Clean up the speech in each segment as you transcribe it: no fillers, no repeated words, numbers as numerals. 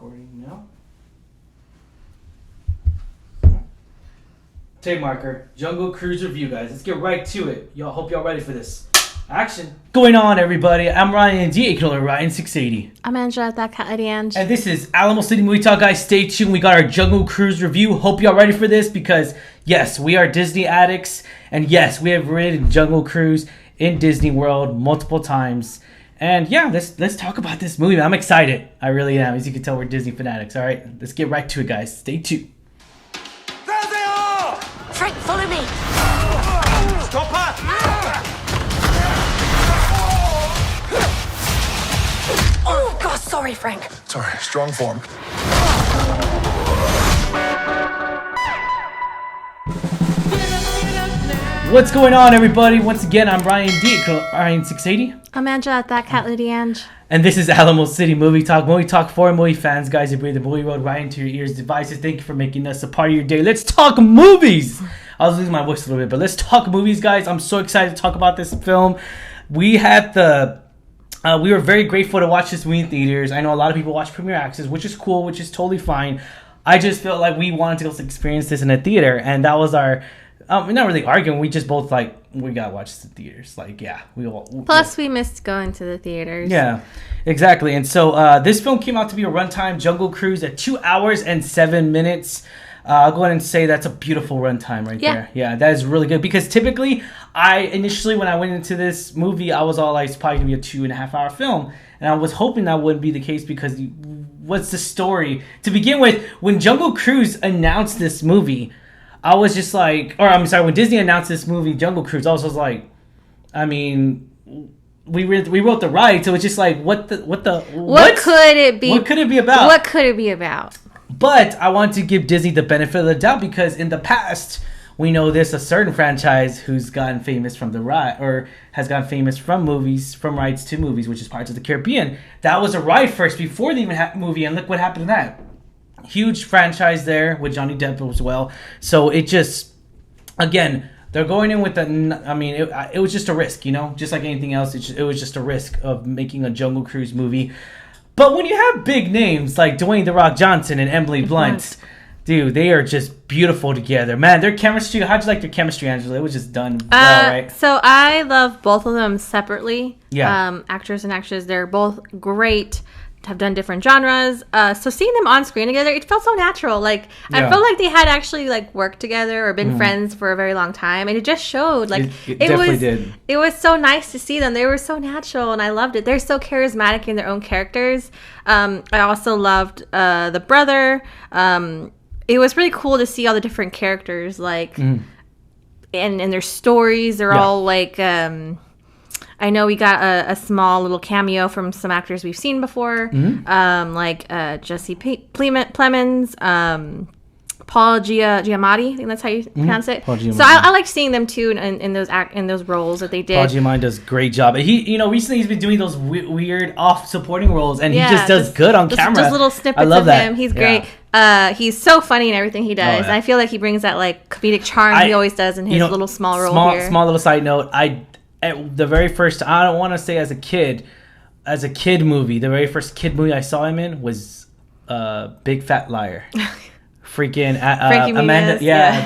Recording now. Tape marker. Jungle Cruise review, guys. Let's get right to it. Hope y'all ready for this. Action. Going on, everybody. I'm Ryan D. Ryan 680. I'm Angela, that cat Eddie Ange. And this is Alamo City Movie Talk, guys. Stay tuned. We got our Jungle Cruise review. Hope y'all ready for this because, yes, we are Disney addicts. And yes, we have ridden Jungle Cruise in Disney World multiple times. And yeah, let's talk about this movie. I'm excited. I really am. As you can tell, we're Disney fanatics. All right, let's get right to it, guys. Stay tuned. There they are! Frank, follow me. Stop her! Oh, God, sorry, Frank. Sorry, strong form. What's going on, everybody? Once again, I'm Ryan D. Ryan 680. I'm Angela, that cat Lady Ange. And this is Alamo City Movie Talk. Movie Talk for movie fans, guys who bring the movie road right into your ears, devices. Thank you for making us a part of your day. Let's talk movies. I was losing my voice a little bit, but let's talk movies, guys. I'm so excited to talk about this film. We were very grateful to watch this movie in theaters. I know a lot of people watch Premiere Access, which is cool, which is totally fine. I just felt like we wanted to go experience this in a theater, and that was our... we're not really arguing. We just both we gotta watch this in theaters. Plus, we missed going to the theaters. Yeah, exactly. And so this film came out to be a runtime Jungle Cruise at 2 hours and 7 minutes. I'll go ahead and say that's a beautiful runtime right there. Yeah, that is really good because typically, initially when I went into this movie, I was all like, it's probably gonna be a 2.5 hour film, and I was hoping that wouldn't be the case because what's the story to begin with? When Jungle Cruise announced this movie, I was just like, when Disney announced this movie, Jungle Cruise, I was just like, I mean, we wrote the ride, so it's just like, what could it be? What could it be about? What could it be about? But I want to give Disney the benefit of the doubt because in the past, we know there's a certain franchise who's gotten famous from the ride, or has gotten famous from movies, from rides to movies, which is Pirates of the Caribbean. That was a ride first before they even had a movie, and look what happened to that. Huge franchise there with Johnny Depp as well. So it just, again, they're going in with it was just a risk, just like anything else. It was just a risk of making a Jungle Cruise movie. But when you have big names like Dwayne "The Rock" Johnson and Emily Blunt, dude, they are just beautiful together. Man, their chemistry, how'd you like their chemistry, Angela? It was just done well, right? So I love both of them separately. Yeah. Actors and actresses, they're both great. Have done different genres, so seeing them on screen together, it felt so natural. I felt like they had actually worked together or been friends for a very long time, and it just showed. It definitely did. It was so nice to see them. They were so natural, and I loved it. They're so charismatic in their own characters. I also loved the brother. It was really cool to see all the different characters, and their stories. They're all I know we got a small little cameo from some actors we've seen before, Jesse Plemons, Paul Giamatti. I think that's how you pronounce it. So I like seeing them too in those roles that they did. Paul Giamatti does a great job. He, recently he's been doing those weird off supporting roles, and he just does good on camera. Just little snippets of him. He's great. He's so funny in everything he does. I feel like he brings that comedic charm he always does in his little small role here. Small little side note. At the very first, I don't want to say as a kid movie, the very first kid movie I saw him in was Big Fat Liar. Freaking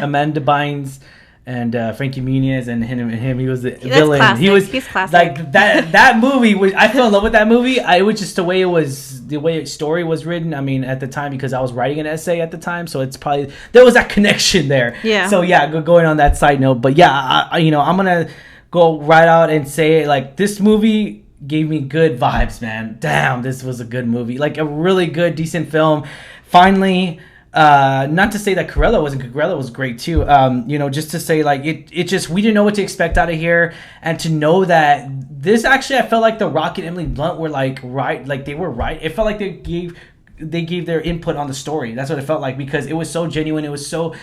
Amanda Bynes and Frankie Muniz and him. He was the villain. Classic. He's classic. That movie was. I fell in love with that movie. It was just the way its story was written. I mean, at the time, because I was writing an essay at the time, so it's probably there was that connection there. Yeah. So yeah, going on that side note, but yeah, I'm gonna go right out and say this movie gave me good vibes, man. Damn, this was a good movie. A really good, decent film. Finally, not to say that Cruella wasn't good. Cruella was great too. Just to say it just, we didn't know what to expect out of here, and to know that this actually, I felt like The Rock and Emily Blunt were right. They were right. It felt like they gave their input on the story. That's what it felt like, because it was so genuine. It was so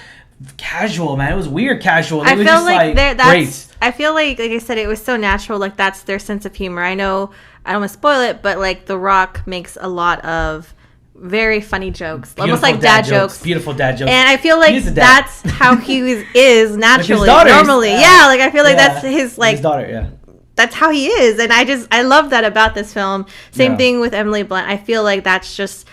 casual, man. It was weird casual. It was just great. I feel like I said, it was so natural. That's their sense of humor. I know I don't want to spoil it, but The Rock makes a lot of very funny jokes, almost like dad jokes. Beautiful dad jokes. And I feel like that's how he is naturally, normally. I feel like that's his daughter. Yeah. That's how he is, and I love that about this film. Same thing with Emily Blunt. I feel like that's just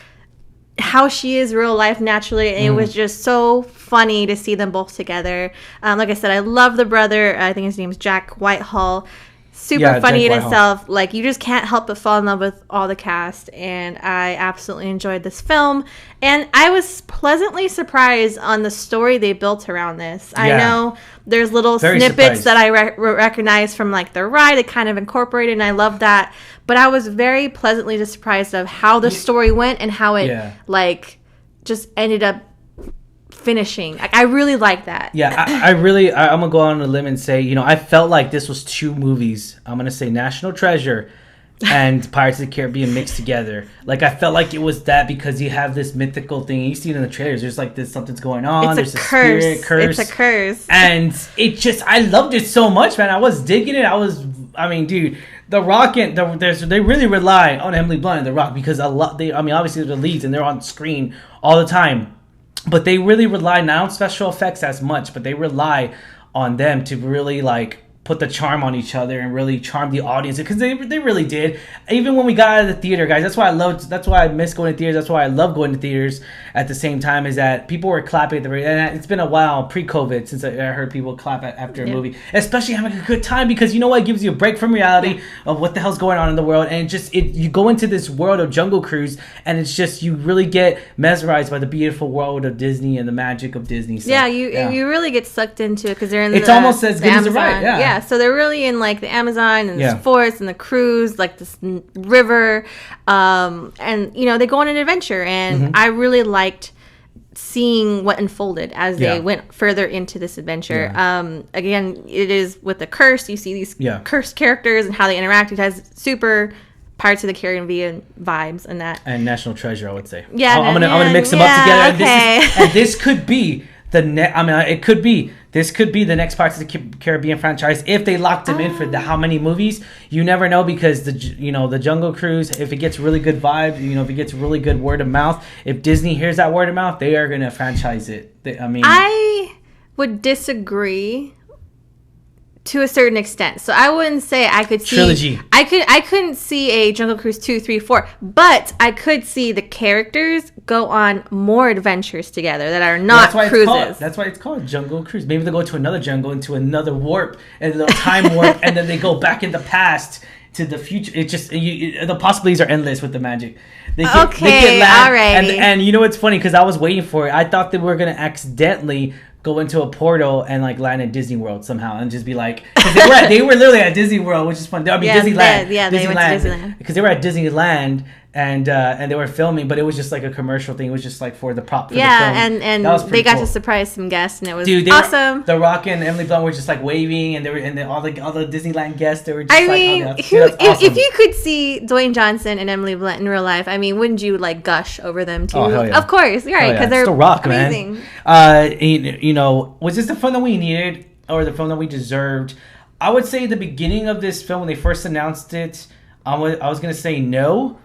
how she is real life naturally, and it was just so funny to see them both together. Like I said, I love the brother. I think his name is Jack Whitehall. Super funny in itself. Like, you just can't help but fall in love with all the cast, and I absolutely enjoyed this film. And I was pleasantly surprised on the story they built around this. I know there's little snippets that I recognize from like the ride. It kind of incorporated, and I love that. But I was very pleasantly just surprised of how the story went and how it like just ended up finishing. Like, I really like that. I'm gonna go on a limb and say, you know, I felt like this was two movies. I'm gonna say National Treasure and Pirates of the Caribbean mixed together. Like, I felt like it was that, because you have this mythical thing. You see it in the trailers. There's like this, something's going on. It's There's a curse. It's a curse. And it just, I loved it so much, man. I was digging it. I mean, dude, The Rock and they really rely on Emily Blunt and The Rock, because obviously they're the leads and they're on screen all the time. But they really rely not on special effects as much, but they rely on them to really like put the charm on each other and really charm the audience, because they really did. Even when we got out of the theater, guys, that's why I miss going to theaters. That's why I love going to theaters at the same time, is that people were clapping at the very, and it's been a while pre-COVID since I heard people clap after a movie, especially having a good time, because you know what, it gives you a break from reality of what the hell's going on in the world, and you go into this world of Jungle Cruise, and it's just, you really get mesmerized by the beautiful world of Disney and the magic of Disney. So, you really get sucked into it, because they're in it's almost as good as a ride. Yeah, so they're really in like the Amazon and this forest and the cruise, like this river, and you know, they go on an adventure, and I really liked seeing what unfolded as they went further into this adventure. Again, it is with the curse. You see these cursed characters and how they interact. It has super Pirates of the Caribbean vibes and that. And National Treasure, I would say. Yeah, I'm gonna mix them up together. Okay. And this could be this could be the next Pirates of the Caribbean franchise if they locked them in for how many movies. You never know, because the Jungle Cruise, if it gets really good vibe, you know, if it gets really good word of mouth, if Disney hears that word of mouth, they are gonna franchise it. I would disagree to a certain extent. So I wouldn't say I could see trilogy. I couldn't see a Jungle Cruise 2, 3, 4, but I could see the characters go on more adventures together that are not cruises. That's why it's called Jungle Cruise. Maybe they go to another jungle, into another warp, and a time warp, and then they go back in the past to the future. It just the possibilities are endless with the magic. They can land, and you know what's funny, because I was waiting for it. I thought they were gonna accidentally go into a portal and like land at Disney World somehow, and just be like, because they were literally at Disney World, which is fun. I mean, Disneyland. They went to Disneyland because they were at Disneyland, and they were filming, but it was just like a commercial thing. It was just like for the prop. For the film. and they got to surprise some guests, and it was awesome. The Rock and Emily Blunt were just like waving, and all the Disneyland guests, they were just awesome. If you could see Dwayne Johnson and Emily Blunt in real life, I mean, wouldn't you like gush over them too? Oh, hell yeah. Of course, you're right, because they're The Rock, amazing. Man. You know, was this the film that we needed, or the film that we deserved? I would say the beginning of this film, when they first announced it, I was gonna say no.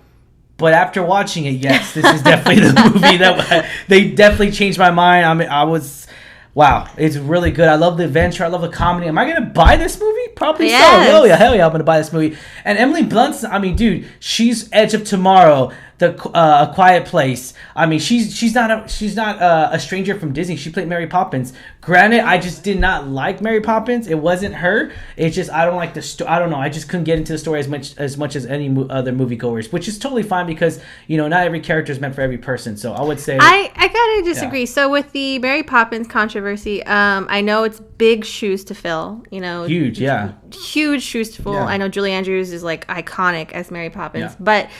But after watching it, yes, this is definitely the movie that they definitely changed my mind. I mean, wow, it's really good. I love the adventure. I love the comedy. Am I going to buy this movie? Probably so. Hell yeah, I'm going to buy this movie. And Emily Blunt's, I mean, dude, she's Edge of Tomorrow, A Quiet Place. I mean, she's not a stranger from Disney. She played Mary Poppins. Granted, I just did not like Mary Poppins. It wasn't her. It's just, I don't like the story. I don't know. I just couldn't get into the story as much as any other moviegoers, which is totally fine, because, you know, not every character is meant for every person. So I would say I gotta disagree. Yeah. So with the Mary Poppins controversy, I know it's big shoes to fill. You know, huge shoes to fill. Yeah. I know Julie Andrews is like iconic as Mary Poppins, but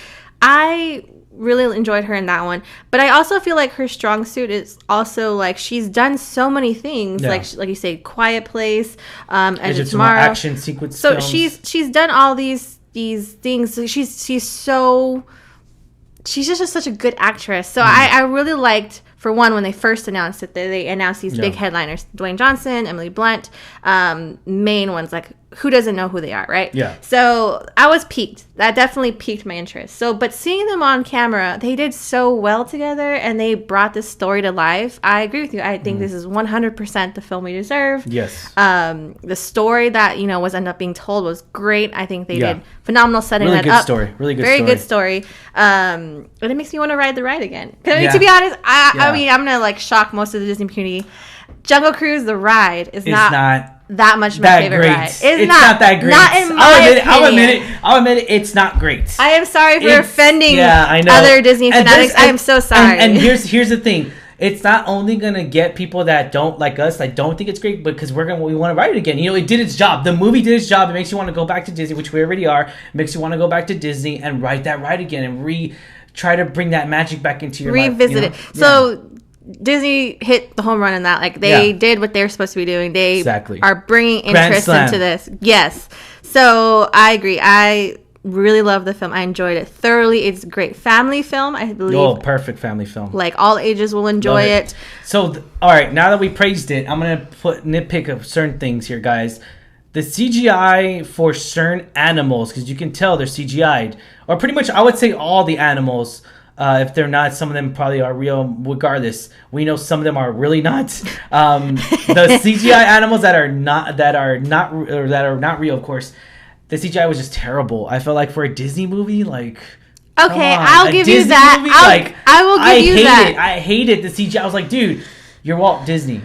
I really enjoyed her in that one. But I also feel like her strong suit is also like, she's done so many things, like you say, Quiet Place, Edge of Tomorrow, action sequence. So films. she's done all these things. So she's just such a good actress. So I really liked, for one, when they first announced it, they announced these big headliners: Dwayne Johnson, Emily Blunt, main ones like who doesn't know who they are, right? Yeah. So I was piqued. That definitely piqued my interest. So, but seeing them on camera, they did so well together, and they brought this story to life. I agree with you. I think this is 100% the film we deserve. Yes. The story that was ended up being told was great. I think they did phenomenal setting really that good up. Story. Really good Very story. good story. And it makes me want to ride the ride again. I mean, to be honest, I mean, I'm gonna like shock most of the Disney community. Jungle Cruise, the ride, is not that much my favorite great. ride. It's not that great. Not in my opinion. I'll admit it. It's not great. I am sorry for offending I know. other Disney fanatics. I am so sorry. And here's the thing. It's not only gonna get people that don't like us, that don't think it's great, because we want to ride it again. It did its job. The movie did its job. It makes you want to go back to Disney, which we already are. It makes you want to go back to Disney and ride that ride again and try to bring that magic back into your life. Revisit it. So Disney hit the home run in that. Like, they did what they're supposed to be doing. They are bringing interest into this. Yes. So I agree. I really love the film. I enjoyed it thoroughly. It's a great family film, I believe. Oh, perfect family film. Like, all ages will enjoy it. So, all right, now that we praised it, I'm going to nitpick of certain things here, guys. The CGI for certain animals, because you can tell they're CGI'd, or pretty much I would say all the animals. If they're not, some of them probably are real. Regardless, we know some of them are really not. The CGI animals that are not real, of course. The CGI was just terrible. I felt like for a Disney movie, like, okay, I'll give you that. Movie, I will give you that. I hated the CGI. I was like, dude, you're Walt Disney.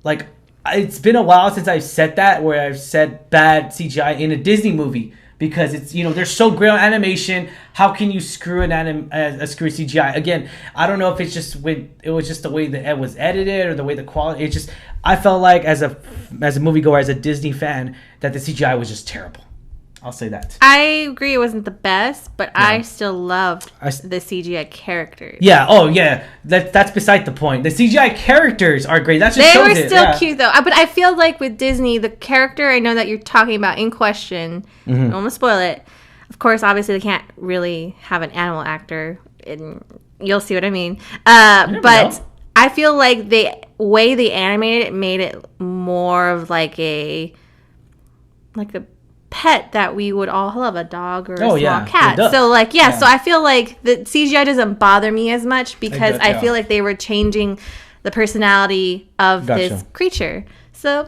Like, it's been a while since I've said that, where I've said bad CGI in a Disney movie. Because it's, they're so great on animation. How can you screw a screw CGI? Again, I don't know if it's just it was just the way that it was edited or the way the quality. I felt like as a moviegoer, as a Disney fan, that the CGI was just terrible. I'll say that. I agree it wasn't the best, but I still loved the CGI characters. Yeah. Oh, yeah. That's beside the point. The CGI characters are great. That's just they were still cute though. But I feel like with Disney, the character I know that you're talking about in question, I don't want to spoil it. Of course, obviously they can't really have an animal actor, and you'll see what I mean. But I feel like the way they animated it made it more of like a pet that we would all love, a dog or a small cat. So so I feel like the CGI doesn't bother me as much, because I feel like they were changing the personality of this creature. So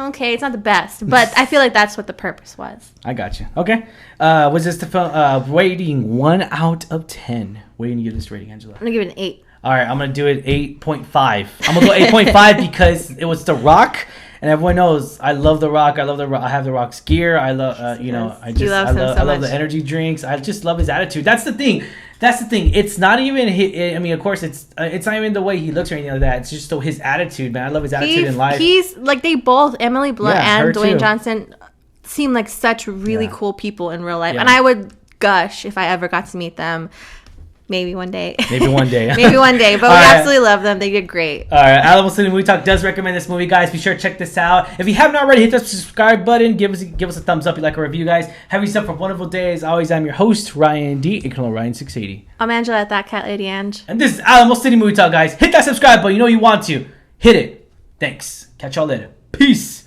okay, it's not the best, but I feel like that's what the purpose was. I got you. Okay. Was this the film rating 1 out of 10? What are you gonna give this rating, Angela? I'm gonna give it an 8. All right, I'm gonna do it 8.5. I'm gonna go 8.5 because it was The Rock. And everyone knows I love The Rock. I have The Rock's gear. I love, I love the energy drinks. I just love his attitude. That's the thing. It's not even. I mean, of course, it's not even the way he looks or anything like that. It's just his attitude, man. I love his attitude in life. He's like, they both, Emily Blunt and Dwayne Johnson, seem like such really cool people in real life, and I would gush if I ever got to meet them. Maybe one day. Maybe one day. But we absolutely love them. They did great. All right. Alamo City Movie Talk does recommend this movie, guys. Be sure to check this out. If you haven't already, hit the subscribe button. Give us a thumbs up if you like our review, guys. Have yourself a wonderful day. As always, I'm your host, Ryan D. You can call Ryan680. I'm Angela at That Cat Lady Ange. And this is Alamo City Movie Talk, guys. Hit that subscribe button. You know you want to. Hit it. Thanks. Catch y'all later. Peace.